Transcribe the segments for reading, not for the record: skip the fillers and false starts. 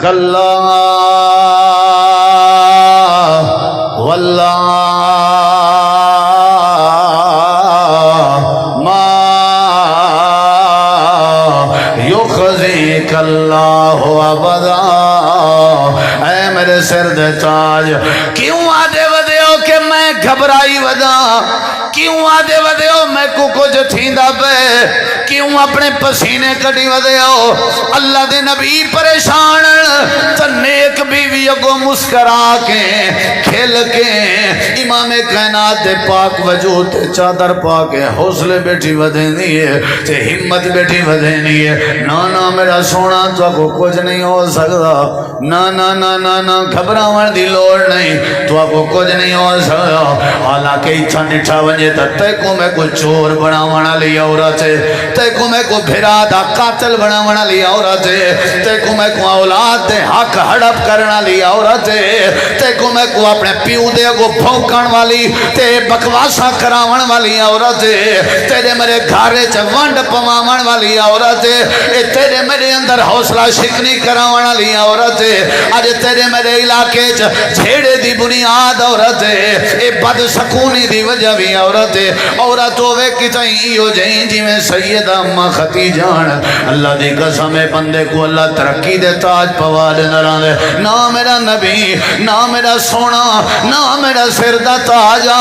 کلا واللہ ما یخزیک اللہ ابدا۔ اے میرے سر دے تاج، کیوں آدے ودے ہو کہ میں گھبرائی ودا؟ کیوں آدے ودے ہو میں کو کچھ تھیندا پے؟ کیوں اپنے پسینے کٹی ودے ہو؟ اللہ دے نبی پریشان تے نیک بیوی اگو مسکرا کے کھل کے امام کائنات دے پاک وجود تے چادر پا کے حوصلے بیٹھی ودینی ہے تے ہمت بیٹھی ودینی ہے۔ نا نا میرا سونا تو کو کچھ نہیں ہو سکتا، نا نا نا نا نا گھبراون دی لوڑ نہیں، تو کو کچھ نہیں ہو سکتا۔ حالانکہ اتھا ڈٹھا ونجے تے کو میں کو چور بناون والی عورت ہے، تے کو میں کو بھرا دا قاتل بناون والی عورت ہے، تے کو میں کو اولاد دے حق ہڑپ کرن والی عورت ہے، تے کو میں کو اپنے پیو دے کو بھونکن والی تے بکواسا کراون والی عورت ہے، تیرے میرے گھارے چ ونڈ پواون والی عورت ہے، اے تیرے میرے اندر حوصلہ شکنی کراون والی عورت ہے، اج تیرے میرے علاقے چ جھیڑے دی بنیاد عورت ہے، اے بد سکونی دی وجہ بھی عورت ہے۔ عورت ہوے کتھیں ہو جائیں جی میں سیدہ اماں ختیجان، اللہ دی قسم بندے کو اللہ ترقی دے تاج پوا دینا دے۔ نہ میرا نبی، نہ میرا سونا، نہ میرا سر دا تاجا،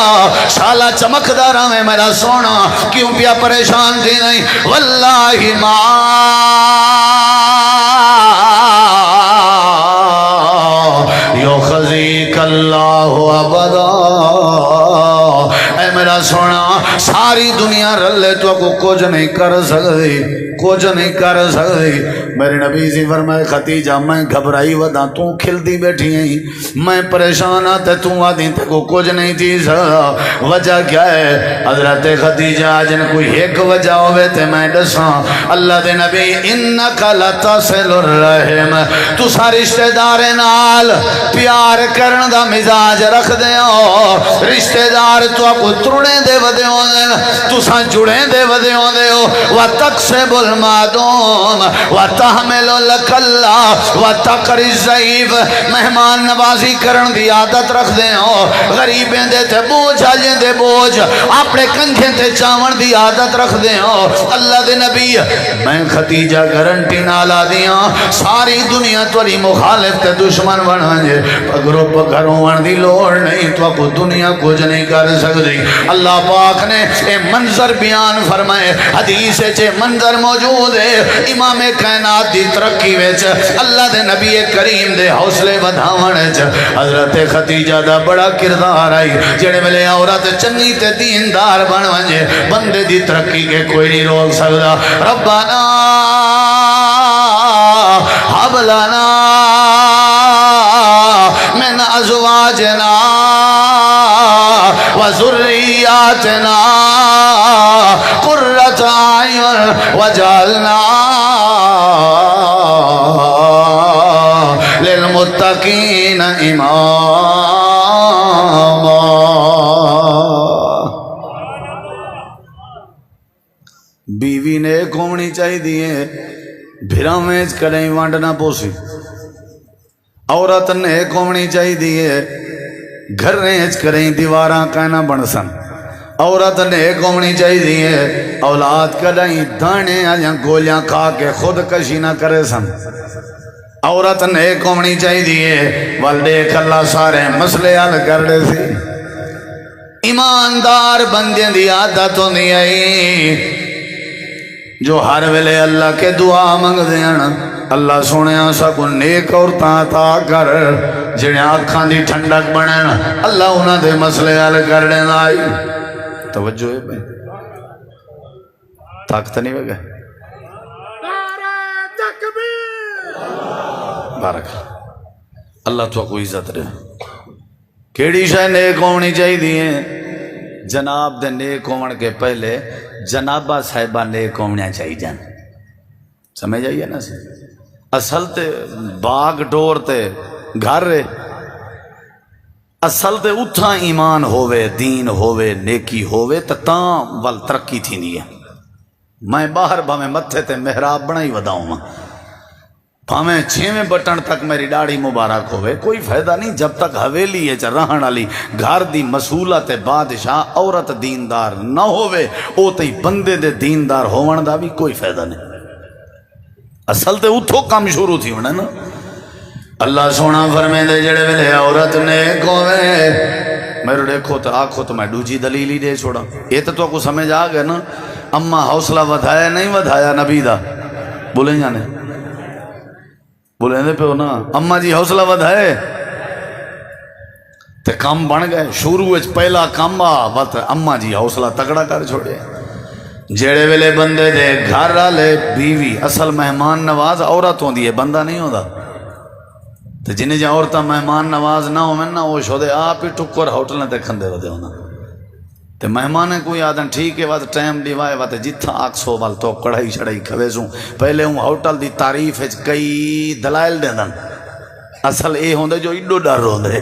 شالا چمکدار میں میرا سونا، کیوں پیا پریشان تھی نہیں؟ واللہ ما یخزیک اللہ ابدا۔ اے میرا سونا، ساری دنیا رلے تو کو کچھ نہیں کر سکتی، کچھ نہیں کر سکتی۔ میرے نبی سی فرمائے ختیجہ میں گھبرائی ودا، تو کھلتی بیٹھی ہیں، میں پریشان آتے تو آدھی تے کو کچھ نہیں تھی سکتا۔ وجہ کیا ہے حضرت ختیجہ؟ جن کوئی ایک وجہ ہوئے تے میں دساں۔ اللہ دے نبی انکا لتصل الرحم، تو سارے رشتہ دار نال پیار کرن دا مزاج رکھ دے ہو، رشتہ دار تو کو ترڑیں دے ودے ہو دے، تو ساں جڑیں دے ودے ہو دے ہو۔ وَتَقْسِبُ الْمَعْدُومَ وَتَحْمِلُ الْكَلَّةَ وَتَقْرِي الضَّيْفَ، مہمان نوازی کرن دی عادت رکھ دے ہو، غریبیں دے تے بوجھ آجیں دے بوجھ اپنے کنکھیں تے چاون دی عادت رکھ دے ہو۔ اللہ دے نبی میں ختیجہ گارنٹی نالا دیاں، ساری دنیا توری مخالف تے دشمن بنانجے، گروپ گھروں ون دی لوڑ نہیں، تو کو دنیا کچھ نہیں کر سکتی۔ اللہ پاک نے اے منظر بیان فرمائے، حدیث چے منظر موجود ہے، امام کائنات دی ترقی ویچ اللہ دے نبی کریم دے حوصلے بدھاون چ حضرت ختیجہ دا بڑا کردار آئی، جڑے ملے عورت چنگی تے دیندار بن ونجے بندے دی ترقی کے کوئی نہیں روک سکتا۔ ربنا حب لنا من ازواجنا وذریاتنا قرۃ اعین وجعلنا للمتقین اماما۔ بیوی نے ایک ہونی چاہی دیئے، بھیرا میں کریں وانڈ نہ پوسی۔ عورت نے ایک ہونی چاہی دیئے، گھر ریچ کریں دیواراں کہنا بنسن۔ عورت نے ایک ہونی چاہی دیئے، اولاد کدائیں دانے یا گولیاں کھا کے خود کشی نہ کرے سن۔ عورت نے ایک ہونی چاہی دیئے، والدیک اللہ سارے مسئلے حل کر دے سی۔ ایماندار بندیاں دی عادت ہوندی آئی جو ہر ویلے اللہ کے دعا منگ دیاں، اللہ سونے سا کو نیک عورتاں عطا کر جڑے آنکھاں دی ٹھنڈک بنن، اللہ انہاں دے مسئلے حل کر دینا۔ آئی توجہ ہے بھائی، طاقت نہیں ہوگا؟ بارک اللہ تو کوئی عزت رہے۔ کیڑی شاہ نیک ہونی چاہی دیئے؟ جناب دے نیک ہون کے پہلے جنابہ صاحبہ نیک ہونیا چاہی جان، سمجھ جائیے نا؟ اصل تے باغ ڈور تے گھر رہے، اصل تے اتھا ایمان ہووے، دین ہووے، نیکی ہووے تاں وال ترقی تھی نہیں ہے۔ میں باہر بھامے متھے تے محراب بنائی وداؤں ماں، پاویں 6ویں بٹن تک میری داڑھی مبارک ہوئے کوئی فائدہ نہیں جب تک حویلی ہے رہن والی گھر دی مسئولت بادشاہ عورت دیندار نہ ہوئے او تے بندے دے دیندار ہون دا بھی کوئی فائدہ نہیں. اصل تے اتھو کام شروع تھی ہونا نا. اللہ سونا فرمیندے جڑے ویلے عورت نیک ہوئے میرے دیکھو تو آکھو تو میں دوجی دلیل ہی دے چھوڑا. یہ تو کو سمجھ آ گیا نا. اما حوصلہ ودھایا نہیں ودھایا نبی دا بولیں جانے بولیں دے پہ ہو نا. اما جی حوصلہ ودھائے تے کام بن گئے. شروع پہلا کام وقت اما جی حوصلہ تگڑا کر چھوڑے. جیڑے ویلے بندے دے گھر والے بیوی اصل مہمان نواز عورت ہوندی ہے بندہ نہیں ہوندا. تو جنہیں جہاں عورتیں مہمان نواز نہ ہوئے نا وہ شو دے آپ ہی ٹکر ہوٹلیں تے کھندے ودے ہونا. تے مہمانے کوئی آدھن ٹھیک ہے وقت ٹائم دیوائے وقت جتھا آکسو وال تو کڑھائی شڑائی کھوے سوں پہلے ہوں ہوٹل دی تعریف ہے کئی دلائل دے دن. اصل اے ہوندے جو ایڈو ڈر ہوندے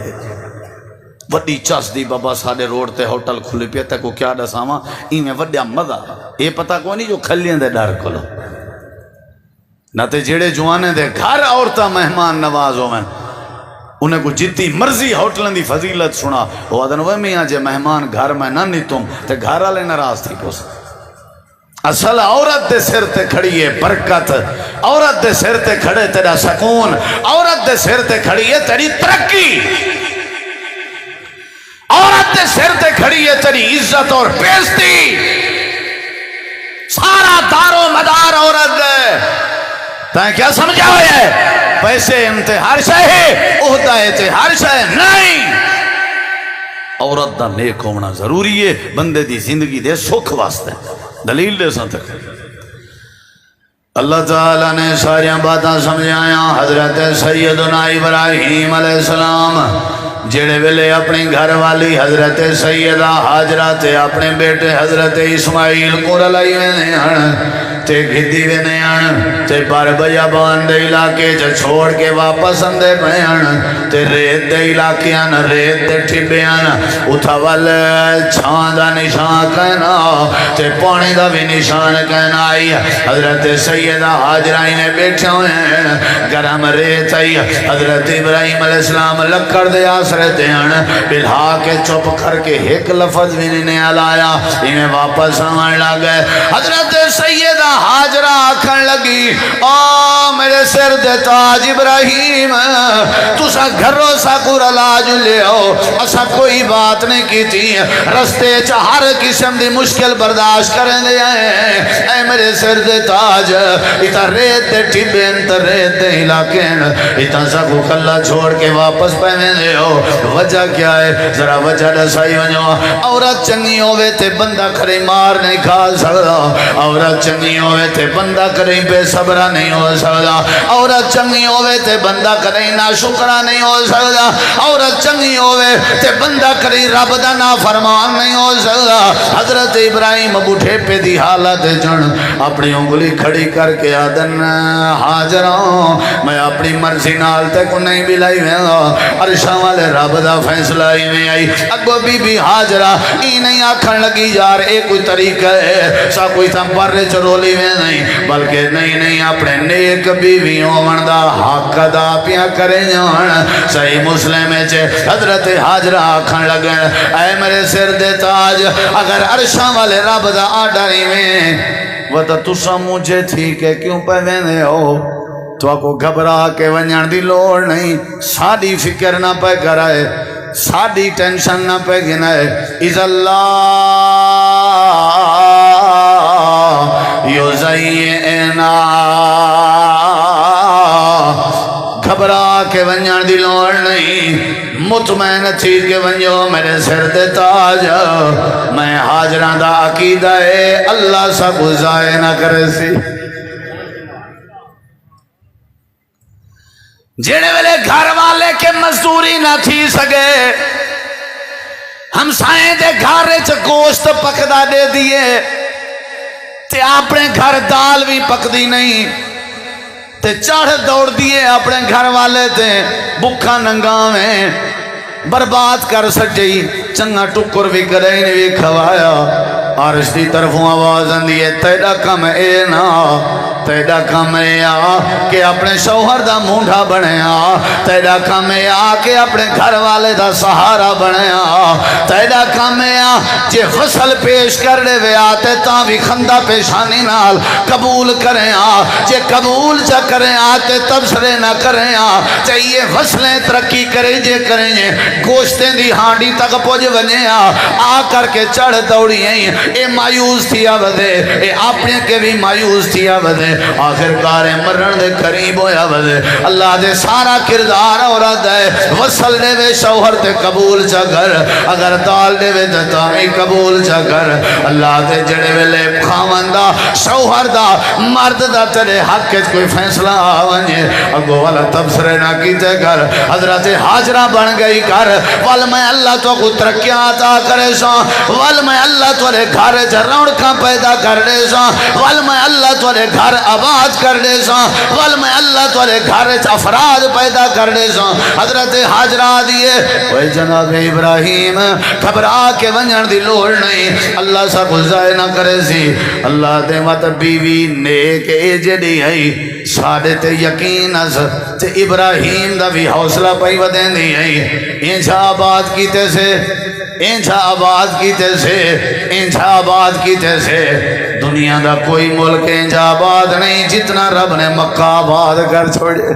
وڈی چس دی بابا ساڑے روڈ تے ہوٹل کھلی پیا تے کو کیا دساواں ایویں وڈیا مزہ اے پتہ کوئی نہیں جو کھلیاں دے ڈر کھلو نہ تے جیڑے جوانے دے گھر عورتاں مہمان نواز ہوئیں انہیں کو جتنی مرضی ہوٹلن دی فضیلت سنا وہ آدھن وہ میاں جے مہمان گھر میں نہ نیتم تے گھر والے ناراض تھی پوس. اصل عورت دے سر تے کھڑی ہے برکت. عورت دے سر تے کھڑے تیرا سکون. عورت دے سر تے کھڑی ہے تیری ترقی. عورت دے سر تے کھڑی ہے تیری عزت اور بےزتی. سارا دار و مدار عورت دے. تاں کیا سمجھا ہوئے ہے پیسے انتے ہر شے عہدہ تے ہر شے نہیں. عورت دا نیک ہونا ضروری ہے بندے دی زندگی دے سکھ واسطے. دلیل دے ساتھ اللہ تعالیٰ نے ساریاں باتاں سمجھایا. حضرت سیدنا ابراہیم علیہ السلام جڑے ویلے اپنی گھر والی حضرت سیدہ حاجرہ تے اپنے بیٹے حضرت اسماعیل کو رلائی وینے تے گھدی وینے تے پر بیابان دے علاقے جو چھوڑ کے واپس اندے پہن تے ریت دے علاقیاں ریت دے ٹھبیاں اتھا وال چھان دا نشان کہنا تے پانی دا بھی نشان کہنا آئی. حضرت سیدہ حاجرہ نے بیٹھے ہوئے ہیں گرم ریت آئی. حضرت ابراہیم علیہ السلام لکڑ دے آسرے دیان بلہا کے چپ کر کے ایک لفظ بھی نہیں آلایا. انہیں واپس آنے لگے. حضرت سیدہ حاجرہ آکھن لگی آ میرے سر دے تاج ابراہیم تسا گھروں سا کو علاج لے آؤ. اسا کوئی بات نہیں کی تھی رستے ہر قسم دی مشکل برداشت کریں دے آئے. اے میرے سر دے تاج اتا ریت دے ٹھبین تا ریت دے علاقین اتا سا کو کلا چھوڑ کے واپس پہنے دے ہو. وجہ کیا ہے ذرا وجہ دسائی ونجو. عورت چنگی ہوئے تے بندہ کھڑے مار نہیں کھا سکتا. عورت چنگی ہوئے تے بندہ کریں بے صبرہ نہیں ہو سکتا. عورت چنگی ہوئے تے بندہ کریں ناشکرہ نہیں ہو سکتا. عورت چنگی ہوئے تے بندہ کریں رب دا نافرمان نہیں ہو سکتا. حضرت ابراہیم بوٹھے پہ دی حالت جن اپنی انگلی کھڑی کر کے آدن حاجروں میں اپنی مرضی نال تے کو نہیں بلائی وینا عرشاں والے رب دا فیصلہ ہی میں آئی. اگو بی بی حاجرہ ای نہیں آکھن لگی یار ایک کوئی طریقہ ہے سا کوئی تم پر چرولی میں نہیں بلکہ نہیں اپنے نیک بیویوں وندہ حق ادا پیا کریں جان. صحیح مسلم ہے حضرت حاجرہ آکھن لگے اے میرے سر دے تاج اگر عرشاں والے رب دا آڈری میں وہ تو تسا مجھے ٹھیک ہے کیوں پہنے ہو تو آپ کو گھبرا کے ونجان دی لوڑ نہیں. ساڑی فکر نہ پہ کرائے ساڑی ٹینشن نہ پہ گنائے. اِذَا اللَّهُ یُزَيِّنَا گھبرا کے ونجان دی لوڑ نہیں. مطمئن تھی کہ ونجو میرے سر دے تاج میں حاجران دا عقیدہ ہے اللہ سا گزائے نہ کرے سی. جڑے ویلے گھر والے کے مزدوری نہ تھی سکے ہم سائیں دے گھارے چ گوشت پکدا دے دیئے تے اپنے گھر دال بھی پکدی نہیں تے چڑھ دوڑ دیئے اپنے گھر والے تے بکھا ننگاویں برباد کر سجئی. چنگا ٹکر بھی کریں نے بھی کھوایا. عرش دی طرفوں آواز اندی ہے تیرا کم اے نا تیرا کام ہے کہ اپنے شوہر دا مونڈا بنیا، تیرا کام ہے کہ اپنے گھر والے دا سہارا بنیا، تیرا کام ہے جے غسل پیش کر دے وے آتے تاں بھی خندہ پیشانی نال قبول کریں، جے قبول چا کریں آتے تبصرے نہ کریں، چاہیے غسلیں ترقی کریں جے کریں گوشتیں دی ہانڈی تک پوج بنے آ کر کے چڑھ دوڑی ہیں، اے مایوس تھیا بدے، اے اپنے کے بھی مایوس تھیا بدے، آخر کارے مرن دے قریب ہویا بدے، اللہ دے سارا کردار عورت ہے، وصل دے وے شوہر تے قبول چا کر، اگر دال دے وے دتائی قبول چا کر، اللہ دے جڑے ویلے خاوندہ شوہر دا مرد دا تیرے حق کے کوئی فیصلہ آوانجے اگو والا تبصرے نہ کیتے کر، حضرت حاجرہ بن گئی کر، وال میں اللہ تو کو ترقیاں عطا کرے سا، وال میں اللہ تو رے گھر رونقاں پیدا کر دے سا، وال میں اللہ تو رے گھر آباد کر دے سا، وال میں اللہ تو رے گھر افراد پیدا کر دے سا۔ حضرت حاجرہ دیئے وے جناب ابراہیم گھبرا کے ونجن دی لوڑ نہیں، اللہ سا کو ضائع نہ کرے سی، اللہ دے مت بیوی نیک اے جڑی ہے ساڑے تے یقین از تے ابراہیم دا بھی حوصلہ پائی ودین دی ہے، انچا آباد کیتے سے، انچا آباد کیتے سے، انچا آباد کیتے سے، دنیا دا کوئی ملک انچا آباد نہیں جتنا رب نے مکہ آباد کر چھوڑے۔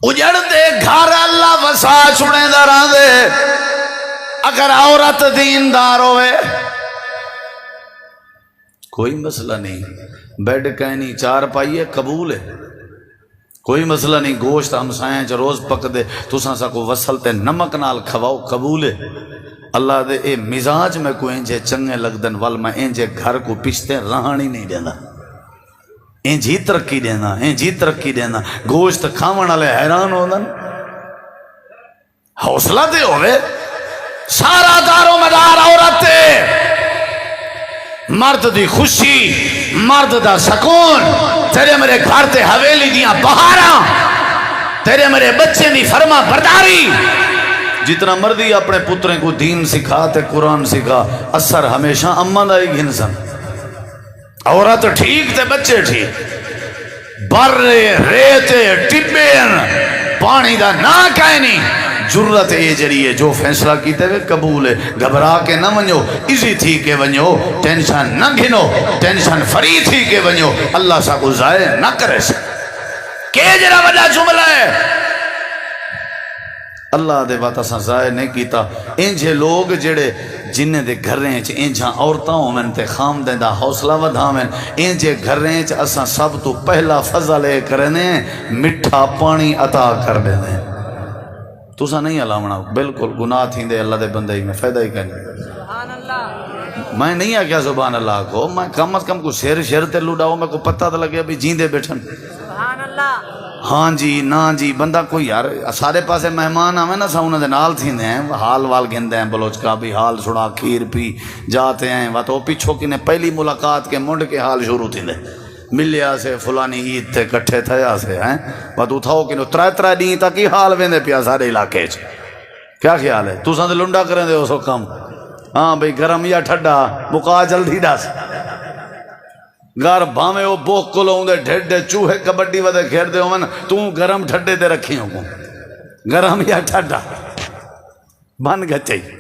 اجڑ دے گھر اللہ وسا چھوڑے دران دے، اگر عورت دیندار ہوئے کوئی مسئلہ نہیں، بیڈ کہنی چار پائیے قبول ہے، کوئی مسئلہ نہیں، گوشت ہمسائیں چ روز پک دے تساں سا کو وصل تے نمک نال کھواؤ قبول ہے، اللہ دے اے مزاج میں کوئی انجے چنگے لگدن وال میں انجے گھر کو پشتے رہانی نہیں دینا، انجی ترقی دینا، انجی ترقی دینا، گوشت کھاون والے حیران ہوندن، حوصلہ دے ہوئے، سارا دارو مدار عورت تے، مرد دی خوشی، مرد دا سکون، تیرے میرے گھر تے حویلی دیاں بہاراں، تیرے میرے بچے دی فرما برداری، جتنا مردی اپنے پتریں کو دین سکھا تے قرآن سکھا، اثر ہمیشہ امن آئی گھنسن، عورت ٹھیک تے بچے ٹھیک، برے ریتے ٹبین پانی دا نہ کہنی، جرت اے جڑی ہے جو فیصلہ کیتے ہوئے قبول ہے، گھبرا کے نہ ونجو، ایزی تھی کے ونجو، ٹینشن نہ گھنو، ٹینشن فری تھی کے ونجو، اللہ سا کو ضائع نہ کرے سے، کہ جرا وجہ جملہ ہے اللہ دے بات اساں ضائع نہیں کیتا، انجھے لوگ جڑے جنہیں دے گھر رہے ہیں انجھاں عورتاں ہومن تے خام دیں دا حوصلہ ودھامن، انجھے گھر رہے ہیں اساں سب تو پہلا فضل لے کرنے مٹھا پانی عطا کر دینے، تو سا نہیں علامنا بالکل گناہ تھیں دے اللہ دے بندے ہی میں فائدہ ہی کرنے، سبحان اللہ، میں نہیں آکیا سبحان اللہ کو، میں کم از کم کو شیر تے لوڈاؤ میں کو پتہ تو لگے ابھی جیندے بیٹھن، سبحان اللہ، ہاں جی نا جی بندہ کوئی یار سارے پاسے مہمان آویں نا سا انہوں دے نال تھیندے ہیں، حال وال گھندے ہیں، بلوچ کا بھی حال سنا کھیر پی جاتے ہیں، وہ تو پیچھو کی نے پہلی ملاقات کے منڈ کے حال شروع تھیندے، ملیا سے فلانی عید تے کٹھے تھیا سے ہیں، وہ تو تھاو کہ نو ترائے دیں تک ہی حال ویندے پیا سارے علاقے چ، کیا خیال ہے تو ساں دے لنڈا کریں دے اسو کم، ہاں بھئی گرم یا ٹھڈا بکا جلدی دس، گھر بھامے وہ بوک کو لوں دے ڈھڈے چوہے کبڈی ودے کھیر دے ہومن تو گرم ٹھڈے دے رکھی ہوں گرم یا ٹھڈا بن گا چاہیے،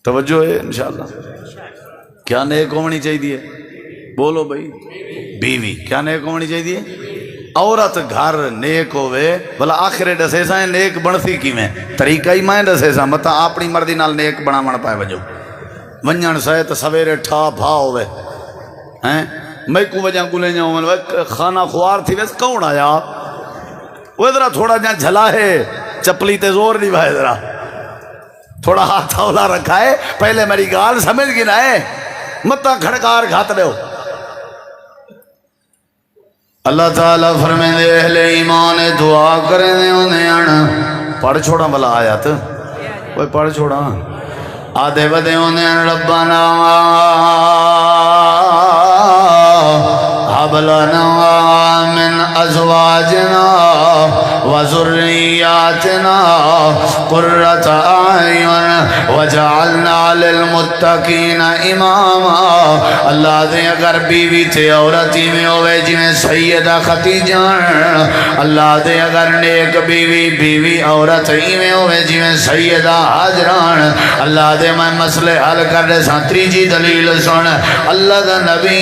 توجہ ہے انشاءاللہ، کیا نیک ہونی چاہیے، بولو بھئی بیوی کیا نیک ہونی چاہیے، عورت گھر نیک ہوئے بلا آخرے ڈسے سائیں نیک بنسی کی میں طریقہ ہی مائیں ڈسے سائیں مطا اپنی مردی نال نیک بنا من پائے وجو ونجن سائے تو سویرے ٹھا بھا ہوئے ہیں میں کو وجہ کو لے جاؤں میں خانہ خوار تھی ویس کون آیا وہ ذرا تھوڑا جہاں جھلا ہے چپلی تے زور نہیں بھائی ذرا تھوڑا ہاتھ اولا رکھا ہے پہلے میری گال سمجھ گنا ہے متا کھڑکار گھات رہے ہو اللہ تعالیٰ فرمائے دے اہل ایمان دعا کریں دے انہیں پڑھ چھوڑا بلا آیت وہ پڑھ چھوڑا آدھے بدے انہیں ربنا حب لنا من ازواجنا وذریاتنا قرۃ اعین وجعلنا للمتقین اماما۔ اللہ دے اگر بیوی تے عورت میں ہوئے جویں سیدہ خدیجہ، اللہ دے اگر نیک بیوی عورت میں ہوئے جویں سیدہ ہاجران، اللہ دے میں مسئلے حل کر دے ساں۔ تیجی دلیل سن، اللہ دا نبی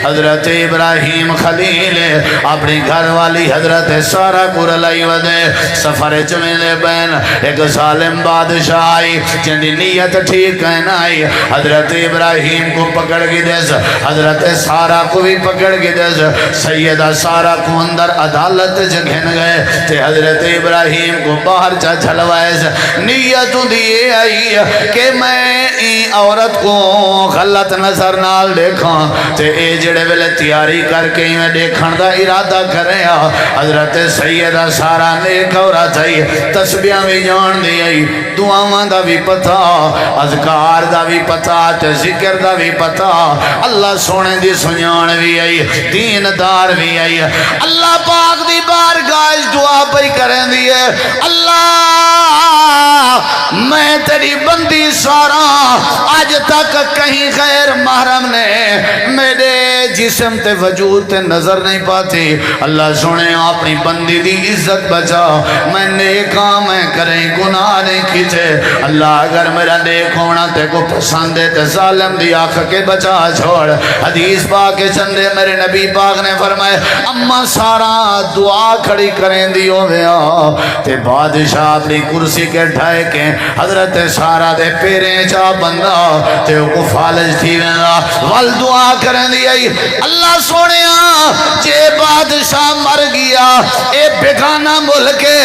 حضرت ابراہیم خلیل اپنی گھر والی حضرت سارہ کو رلائی ودے سفر چمیلے بین ایک ظالم بادشاہ آئی جنہی نیت ٹھیک کہنا آئی، حضرت ابراہیم کو پکڑ گی دیس، حضرت سارہ کو بھی پکڑ گی دیس، سیدہ سارہ کو اندر عدالت جگھن گئے تے حضرت ابراہیم کو باہر چا جھلوائے، نیت دیئے آئی کہ میں عورت کو غلط نظر نال دیکھاں تے اے جڑے ویلے تیاری کر کے میں دیکھن دا ارادہ کرے۔ حضرت سیدہ سارہ نیک عورت آئی، تسبیحاں بھی جان دی آئی، دعاواں دا بھی پتہ، اذکار دا بھی پتہ تے ذکر دا بھی پتہ، اللہ سونے دی سنجان بھی آئی، دین دار بھی آئی۔ اللہ پاک دی بارگاہ دعا پہ کریں دیئے، اللہ میں تیری بندی سارا آج تک کہیں غیر محرم نے میرے جسم تے وجود تے نظر نہیں پاتی، اللہ سنے اپنی بندی دی عزت بچا، میں نیکا میں کریں گناہ نہیں کیتے، اللہ اگر میرا نیک ہونا تے کو پسند ہے تے ظالم دی آنکھ کے بچا چھوڑ۔ حدیث پاک چندے میرے نبی پاک نے فرمائے اما سارا دعا کھڑی کریں دیو گیا تے بادشاہ اپنی کرسی کے ڈھائے کے حضرت سارا دے پیریں چا بندہ تے کو فالج تھی وینا وال دعا کریں دی آئی۔ اللہ سونیا جے بادشاہ مر گیا اے بیگانہ ملکے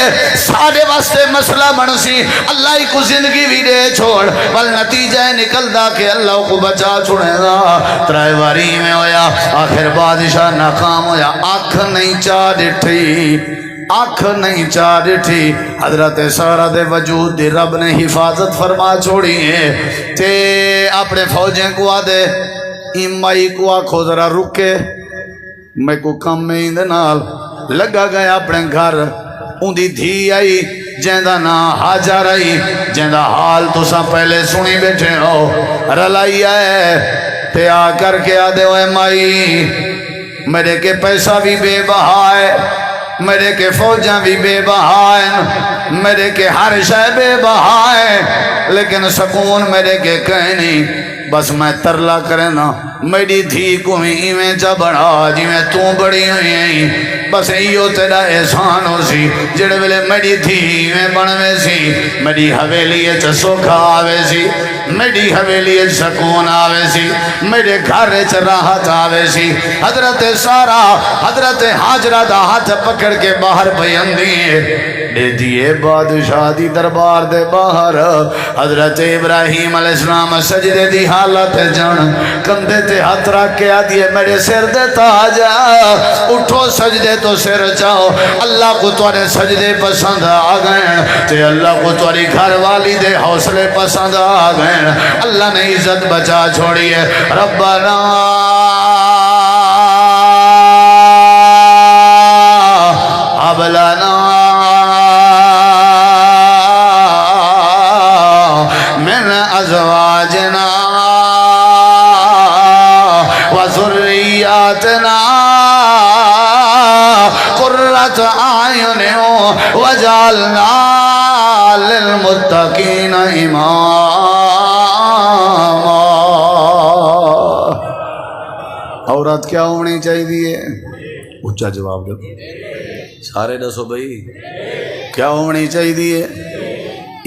سارے واسطے مسئلہ بنسی، اللہ ہی کو زندگی بھی دے چھوڑ، بل نتیجہ نکل دا کہ اللہ کو بچا چھوڑے دا۔ ترائے واری میں ہویا آخر بادشاہ ناکام ہویا، آنکھ نہیں چاہ ڈٹھی، آنکھ نہیں چاہ ڈٹھی، حضرت سارہ دے وجود دی رب نے حفاظت فرما چھوڑی ہے تے اپنے فوجیں کو آدھے امائی کو آنکھو ذرا رکے، میں کو کم میں اندے نال لگا گیا اپنے گھر، اندھی دھی آئی جیندہ نا حاجہ رہی، جیندہ حال تو سا پہلے سنی بیٹھے ہو، رلائی آئے تے آ کر کے آدھے ہوئے مائی میرے کے پیسہ بھی بے بہائے، میرے کے فوجاں بھی بے بہائے، میرے کے ہر شے بے بہائے، لیکن سکون میرے کے کہیں نہیں، بس میں ترلا کرے نا میری دھی کو ہی ایویں جا بڑھا جی میں تو بڑی ہوئی ہیں، بس ایو تیرا احسان ہو سی جڑے ویلے میری دھی ایویں بنوے سی، میری حویلی سوکھا آوے سی، میری حویلی سکون آوے سی، میرے گھر راحت آوے سی۔ حضرت سارہ حضرت حاجرہ دا ہاتھ پکڑ کے باہر بیندی دے دیئے بادشاہ دی دربار دے باہر، حضرت ابراہیم علیہ السلام سجدے دی حالت جان کندھے تے ہاتھ رکھ کے آدھیے میرے سر دے تاج اٹھو سجدے تو سر جاؤ، اللہ کو تورے سجدے پسند آ گئے تے اللہ کو توری گھر والی دے حوصلے پسند آ گئے، اللہ نے عزت بچا چھوڑی ہے۔ ربنا اب لنا من ازواجنا وذریاتنا قرۃ اعین وجعلنا للمتقین اماما۔ عورت کیا ہونی چاہیے؟ اچھا جواب دو سارے دسو بھئی کیا ہونی چاہیے؟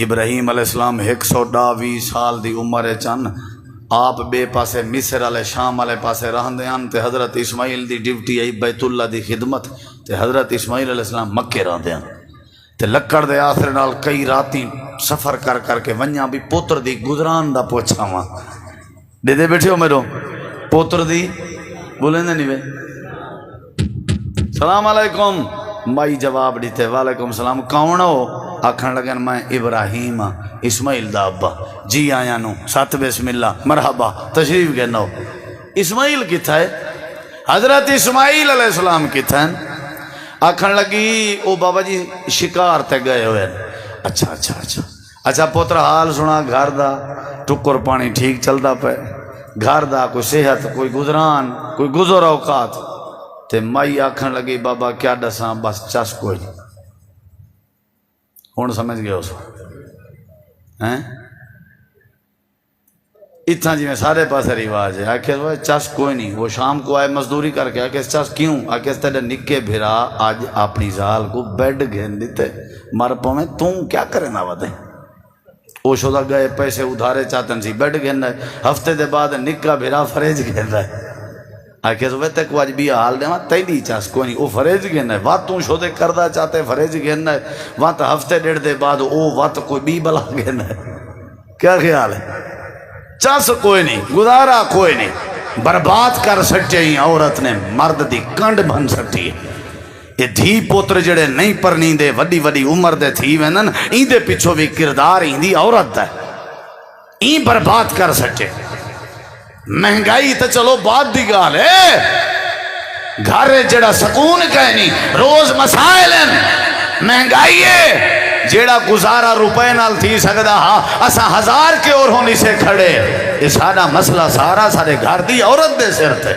ابراہیم علیہ السلام 120 سال دی عمر چن آپ بے پاسے مصر والے شام والے پاسے رہندے ہیں تے حضرت اسماعیل دی ڈیوٹی آئی بیت اللہ دی خدمت تے حضرت اسماعیل علیہ السلام مکے رہندے ہیں تے لکڑ دے آخر نال کئی راتی سفر کر کر کے ونیاں بھی پوتر دی گزران دا پوچھا ہوا دے دے بیٹھے ہو میرو پوتر دی بولیں دے نہیں بے سلام علیکم مائی جواب دیتے وعلیکم السلام کون ہو؟ آکھن لگن میں ابراہیم اسماعیل دا ابا جی آیا نو سات بسم اللہ مرحبا تشریف کہنا ہو۔ اسماعیل کتا ہے؟ حضرت اسماعیل علیہ السلام کتا ہے؟ آکھن لگی او بابا جی شکار تے گئے ہوئے. اچھا اچھا اچھا اچھا پتر حال سنا گھر دا ٹکر پانی ٹھیک چلدا پے گھر دا کوئی صحت کوئی گزران کوئی گزر اوقات تے مائی آکھن لگی بابا کیا دساں بس چس کوئی نہیں. ہن سمجھ گئے اس ہیں اتنا جی میں سارے پاس رواج ہے. آکھے چس کوئی نہیں. وہ شام کو آئے مزدوری کر کے آکھے چس کیوں؟ آکھے تیرے نکے بھرا آج اپنی زال کو بیڈ گھن دیتے مر پویں تم کیا کرے نہ ودے. وہ شدہ گئے پیسے ادھارے چاہتن سی بیڈ گھن رہے. ہفتے دے بعد نکا بھرا فریج گھن رہے. آکھے تو تک واج بھی حال دے وہاں تیلی چس کوئی نہیں. وہ فریج گھن رہے وات تم شدہ کردہ چاہتے فریج گھن رہے وہاں تو ہفتے ڈیڑھ دے بعد وہ وات کوئی بھی بلا گھن رہے. کیا خیال ہے؟ چس کوئی نہیں گزارا کوئی نہیں. برباد کر سکتے ہی عورت نے مرد دی کنڈ بن سکتی ہے. یہ دھی پوتر جڑے نہیں پرنی دے وڈی وڈی عمر دے تھی وینن این دے پچھو بھی کردار این دی عورت ہے. این برباد کر سکتے. مہنگائی تو چلو بات دی گال ہے گھر جڑا سکون کہیں نہیں روز مسائل ہیں. مہنگائی ہے جیڑا گزارا روپے نال تھی سکدا ہاں اسا ہزار کے اور ہونی سے کھڑے. یہ سارا مسئلہ سارا سارے گھر دی عورت دے سر تھے.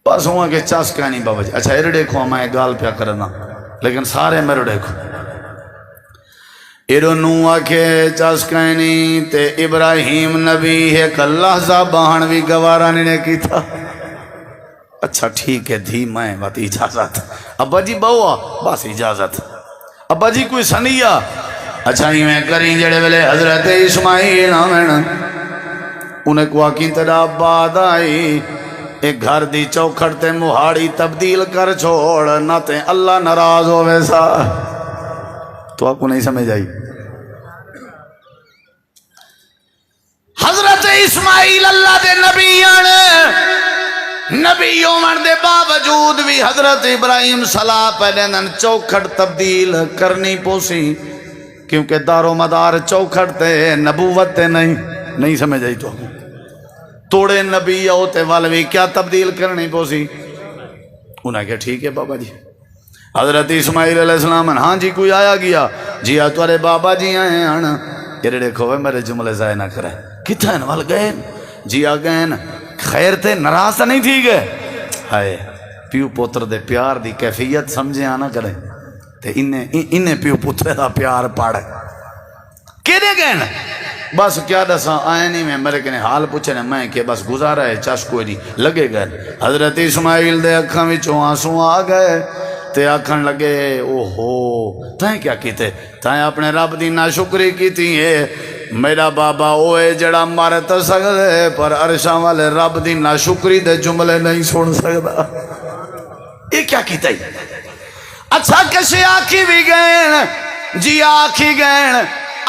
بس ہوا کہ چس کہنی بابا جی. اچھا ایر دیکھو میں گال پیا کرنا لیکن سارے میرے دیکھو ایرو نوہ کے چس کہنی تے ابراہیم نبی ایک اللہ زبان بھی گوارا نے کی تھا. اچھا ٹھیک ہے دھی میں بات اجازت. ابا جی بہوا بس اجازت. ابا جی کوئی سنیہ اچھا ہی میں کریں جڑے ویلے حضرت اسماعیل آمین انہیں کو آکین تیرا بعد آئی ایک گھر دی چوکھٹ تے مہاڑی تبدیل کر چھوڑ نہ تے اللہ ناراض ہو ویسا. تو آپ کو نہیں سمجھ آئی. حضرت اسماعیل اللہ دے نبی نبی عمر دے باوجود بھی حضرت ابراہیم صلاح پہلے نن چوکھٹ تبدیل کرنی پوسی کیونکہ دار و مدار چوکھٹ تے نبوت تے نہیں سمجھ آئی. تو توڑے نبی ہوتے والوی کیا تبدیل کرنی پوسی. انہیں کہا ٹھیک ہے بابا جی. حضرت اسماعیل علیہ السلام ہاں جی کوئی آیا گیا جی تورے بابا جی آئے ہیں. یہ دیکھو میرے جملے ضائع نہ کرے. کتنے وال گئے جی آ گئے خیر تے ناراض نہیں تھی گئے. ہائے پیو پوتر دے پیار دی کیفیت سمجھے آنا کرے تے انہیں پیو پوتر دا پیار پاڑے کیڑے گئے نا. بس کیا دساں آئے نہیں میں میرے کنے حال پوچھے میں کہ بس گزارا ہے چس کوئی نہیں لگے گئے. حضرت اسماعیل دے اکھاں وچوں آنسو آ گئے تے آکھن لگے او ہو تائیں کیا کیتے تائیں اپنے رب دی ناشکری کیتی ہے. میرا بابا اوے جڑا مر تے سکدے پر عرشاں والے رب دی ناشکری دے جملے نہیں سن سکدا. یہ کیا کیتا ہے؟ اچھا کسے آکھی بھی گئے جی آکھی گئے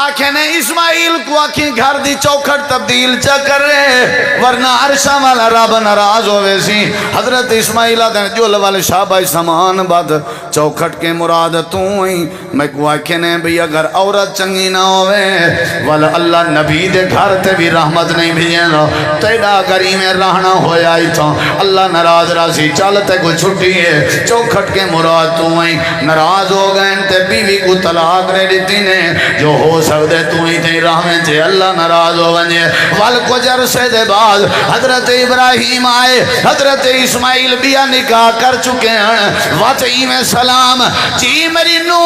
آکھیں نے اسماعیل کو آکھیں گھر دی چوکھٹ تبدیل چا کر رہے ورنہ عرشہ والا رب ناراض ہوئے سی. حضرت اسماعیل دن جول والے شابائی سامان بعد چوکھٹ کے مراد توئی میں کو آکھیں نے بھی اگر عورت چنگی نہ ہوئے والا اللہ نبی دے گھر تے بھی رحمت نہیں بھیجیں لو تیڑا گری میں رہنا ہویا ہی تھا اللہ ناراض راسی چالتے کو چھٹی ہے چوکھٹ کے مراد توئی ناراض ہو گئے تے بیوی کو طلاق نے دیتی نے جو ہو سکتے تو ہی تھی رحمت سے اللہ ناراض ہو بنجے. والکو جرسے دے بعد حضرت ابراہیم آئے حضرت اسماعیل بیا نکاح کر چکے ہیں واطعی میں سلام جی میری نو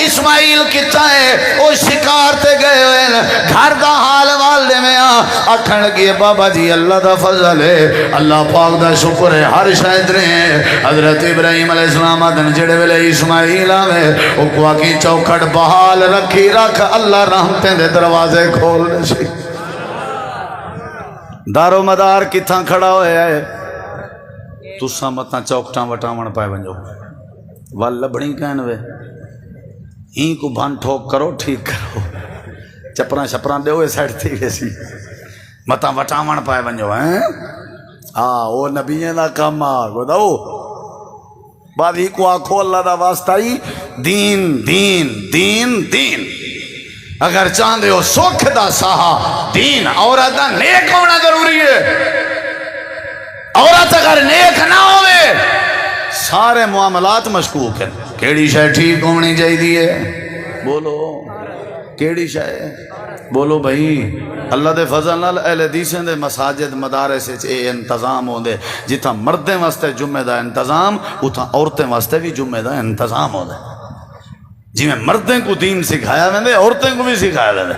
اسماعیل کتا ہے وہ شکار تے گئے ہوئے گھر دا حال والدے میں آکھن لگی بابا جی اللہ دا فضل ہے اللہ پاک دا شکر ہے ہر شاید رہے. حضرت ابراہیم علیہ السلام آدھن جڑے ویلے اسماعیل آوے وہ کو آکی چوکھٹ بحال رکھی رکھ اللہ رحمتیں دے دروازے کھول نشی. دارو مدار کتھاں کھڑا ہوئے ہے تُساں متاں چوکٹاں وٹاون پائے بنجو وال لبڑی کہنوے ہی کو بھان ٹھوک کرو ٹھیک کرو چپراں شپراں دے ہوئے سیٹ تھی ویسی متاں وٹاون پائے بنجو ہیں. او نبییں دا کام آگو داو بعد ہی کو آکھو اللہ دا واسطہ ہی دین دین دین دین اگر چاہندے ہو سوکھ دا ساہا دین عورت دا نیک ہونا ضروری ہے. عورت اگر نیک نہ ہوئے سارے معاملات مشکوک ہیں. کیڑی شے ٹھیک ہونی چاہیے؟ بولو کیڑی شے؟ بولو بھائی. اللہ دے فضل نال اہل حدیثاں دے مساجد مدارس وچ اے انتظام ہوندے جتھاں مردیں واسطے جمعے دا انتظام اتھاں عورتیں واسطے بھی جمعے دا انتظام ہوندا. جی میں مردیں کو دین سکھایا ویندے عورتیں کو بھی سکھایا ویندے.